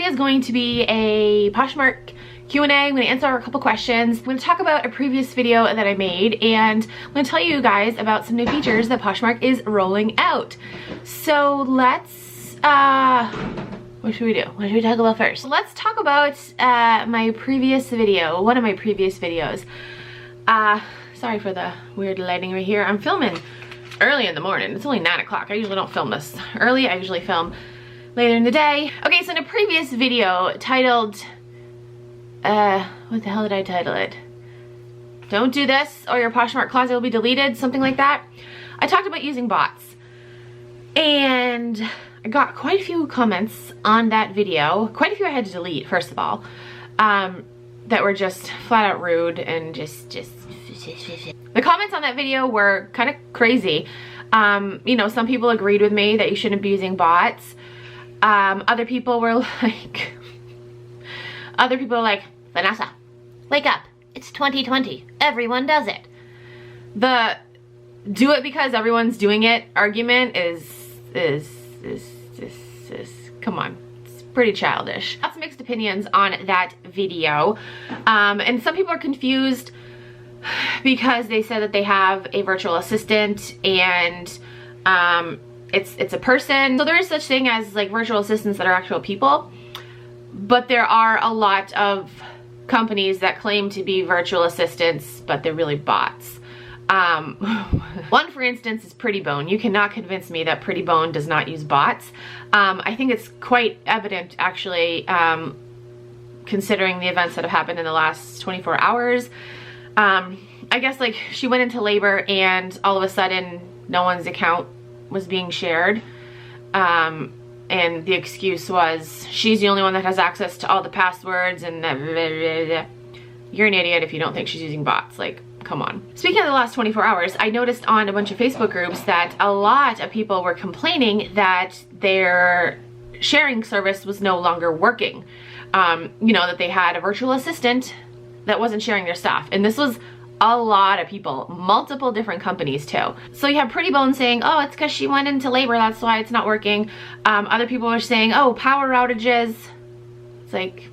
is going to be a Poshmark Q&A. I'm going to answer a couple questions. I'm going to talk about a previous video that I made, and I'm going to tell you guys about some new features that Poshmark is rolling out. So let's, what should we do? What should we talk about first? Let's talk about my previous video, one of my previous videos. Sorry for the weird lighting right here. I'm filming early in the morning. It's only 9 o'clock. I usually don't film this early. I usually film later in the day. Okay, so in a previous video titled, what the hell did I title it? Don't do this or your Poshmark closet will be deleted, something like that. I talked about using bots. And I got quite a few comments on that video. Quite a few I had to delete, first of all, that were just flat out rude and just the comments on that video were kind of crazy. You know, some people agreed with me that you shouldn't be using bots. Other people were like, Vanessa, wake up. It's 2020. Everyone does it. The do it because everyone's doing it argument is come on. It's pretty childish. Lots of mixed opinions on that video. And some people are confused because they said that they have a virtual assistant and it's a person. So there is such thing as like virtual assistants that are actual people, but there are a lot of companies that claim to be virtual assistants, but they're really bots. One, for instance, is Pretty Bone. You cannot convince me that Pretty Bone does not use bots. I think it's quite evident, actually, considering the events that have happened in the last 24 hours. I guess, like, she went into labor and all of a sudden no one's account was being shared. And the excuse was she's the only one that has access to all the passwords and blah, blah, blah, blah. You're an idiot if you don't think she's using bots. Like, come on. Speaking of the last 24 hours, I noticed on a bunch of Facebook groups that a lot of people were complaining that their sharing service was no longer working. You know, that they had a virtual assistant that wasn't sharing their stuff. And this was a lot of people, multiple different companies too. So you have Pretty Bone saying, oh, it's because she went into labor, that's why it's not working. Other people are saying, oh, power outages. It's like,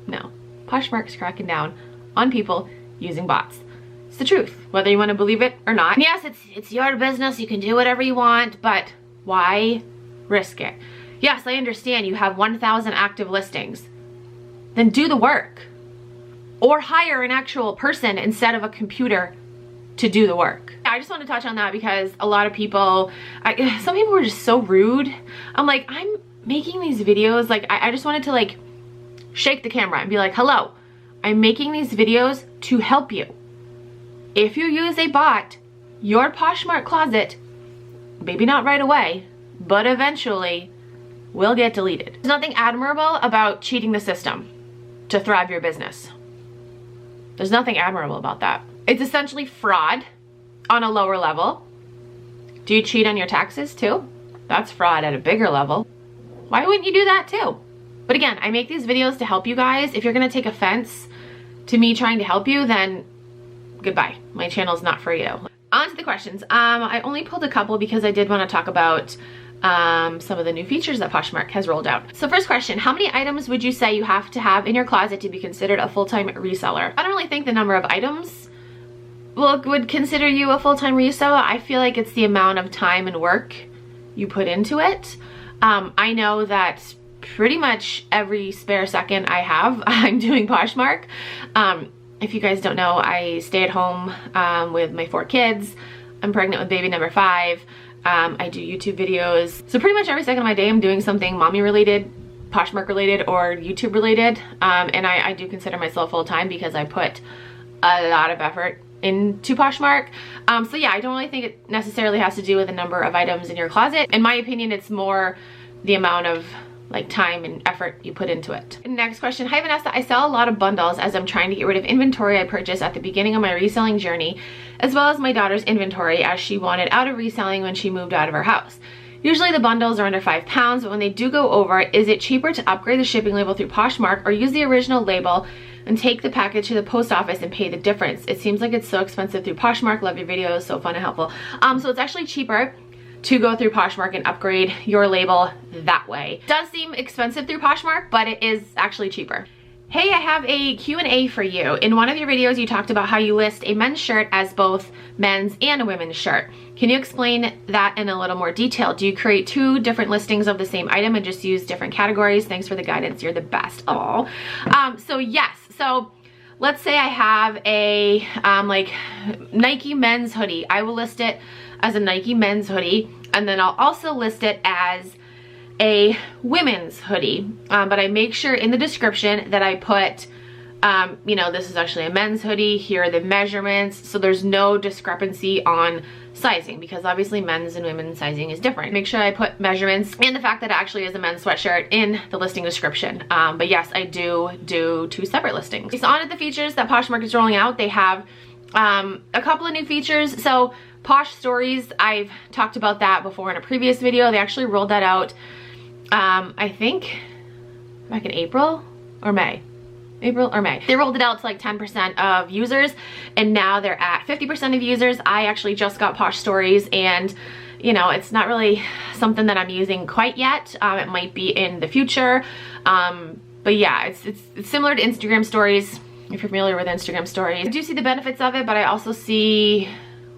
no. Poshmark's cracking down on people using bots. It's the truth, whether you want to believe it or not. And yes, it's your business, you can do whatever you want, but why risk it? Yes, I understand you have 1,000 active listings. Then do the work. Or hire an actual person instead of a computer to do the work. I just want to touch on that because a lot of people, some people were just so rude. I'm like, I'm making these videos, like I just wanted to like shake the camera and be like, hello, I'm making these videos to help you. If you use a bot, your Poshmark closet, maybe not right away, but eventually will get deleted. There's nothing admirable about cheating the system to thrive your business. There's nothing admirable about that. It's essentially fraud on a lower level. Do you cheat on your taxes too? That's fraud at a bigger level. Why wouldn't you do that too? But again, I make these videos to help you guys. If you're gonna take offense to me trying to help you, then goodbye. My channel is not for you. On to the questions. I only pulled a couple because I did want to talk about some of the new features that Poshmark has rolled out. So first question, how many items would you say you have to have in your closet to be considered a full-time reseller? I don't really think the number of items would consider you a full-time reseller. I feel like it's the amount of time and work you put into it. I know that pretty much every spare second I have, I'm doing Poshmark. If you guys don't know, I stay at home with my 4 kids. I'm pregnant with baby number 5. I do YouTube videos. So pretty much every second of my day I'm doing something mommy related, Poshmark related, or YouTube related. And I do consider myself full-time because I put a lot of effort into Poshmark. So yeah, I don't really think it necessarily has to do with the number of items in your closet. In my opinion, it's more the amount of like time and effort you put into it. Next question, hi Vanessa, I sell a lot of bundles as I'm trying to get rid of inventory I purchased at the beginning of my reselling journey, as well as my daughter's inventory as she wanted out of reselling when she moved out of her house. Usually the bundles are under £5, but when they do go over, is it cheaper to upgrade the shipping label through Poshmark or use the original label and take the package to the post office and pay the difference? It seems like it's so expensive through Poshmark. Love your videos, so fun and helpful. So it's actually cheaper to go through Poshmark and upgrade your label that way. It does seem expensive through Poshmark, but it is actually cheaper. Hey, I have a Q&A for you. In one of your videos, you talked about how you list a men's shirt as both men's and a women's shirt. Can you explain that in a little more detail? Do you create 2 different listings of the same item and just use different categories? Thanks for the guidance. You're the best. Oh, so yes. So let's say I have a like Nike men's hoodie. I will list it as a Nike men's hoodie, and then I'll also list it as a women's hoodie, but I make sure in the description that I put you know, this is actually a men's hoodie, here are the measurements, so there's no discrepancy on sizing, because obviously men's and women's sizing is different. Make sure I put measurements and the fact that it actually is a men's sweatshirt in the listing description. But yes, I do 2 separate listings. So on to the features that Poshmark is rolling out. They have a couple of new features. So Posh Stories, I've talked about that before in a previous video. They actually rolled that out I think back in April or May. April or May. They rolled it out to like 10% of users, and now they're at 50% of users. I actually just got Posh Stories, and you know, it's not really something that I'm using quite yet. It might be in the future. But yeah, it's similar to Instagram Stories, if you're familiar with Instagram Stories. I do see the benefits of it, but I also see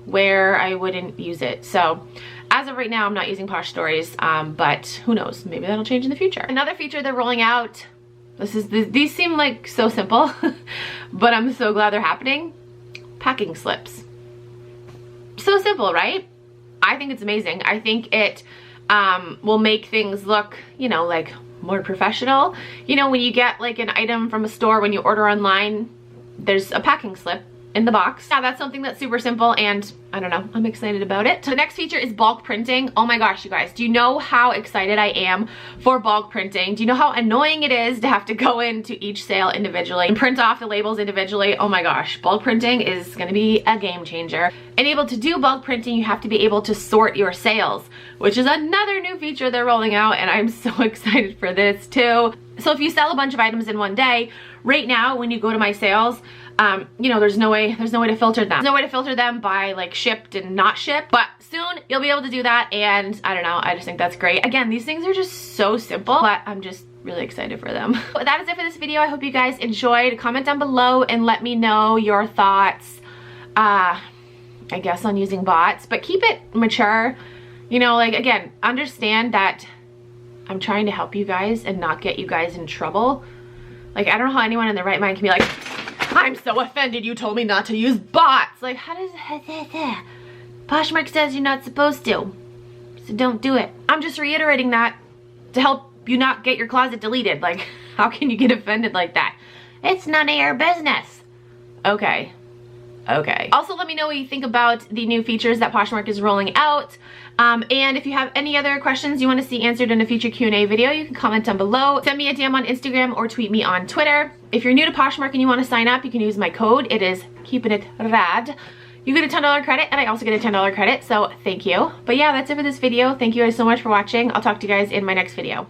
where I wouldn't use it. So as of right now, I'm not using Posh Stories, but who knows, maybe that'll change in the future. Another feature they're rolling out, these seem like so simple, but I'm so glad they're happening. Packing slips. So simple, right? I think it's amazing. I think it will make things look, you know, like more professional. You know, when you get like an item from a store, when you order online, there's a packing slip in the box. Yeah, that's something that's super simple, and I don't know, I'm excited about it. The next feature is bulk printing. Oh my gosh, you guys, do you know how excited I am for bulk printing? Do you know how annoying it is to have to go into each sale individually and print off the labels individually? Oh my gosh, bulk printing is gonna be a game changer. And able to do bulk printing, you have to be able to sort your sales, which is another new feature they're rolling out, and I'm so excited for this too. So if you sell a bunch of items in one day, right now when you go to my sales, you know, there's no way to filter them. There's no way to filter them by like shipped and not shipped, but soon you'll be able to do that, and I don't know, I just think that's great. Again, these things are just so simple, but I'm just really excited for them. But that is it for this video. I hope you guys enjoyed. Comment down below and let me know your thoughts, I guess, on using bots, but keep it mature. You know, like, again, understand that I'm trying to help you guys and not get you guys in trouble. Like, I don't know how anyone in their right mind can be like, I'm so offended you told me not to use bots. Like, how does Poshmark says you're not supposed to, so don't do it. I'm just reiterating that to help you not get your closet deleted. Like, how can you get offended like that? It's none of your business. Okay. Okay. Also, let me know what you think about the new features that Poshmark is rolling out. And if you have any other questions you want to see answered in a future Q&A video, you can comment down below. Send me a DM on Instagram or tweet me on Twitter. If you're new to Poshmark and you want to sign up, you can use my code. It is KeepinItRad. You get a $10 credit, and I also get a $10 credit, so thank you. But yeah, that's it for this video. Thank you guys so much for watching. I'll talk to you guys in my next video.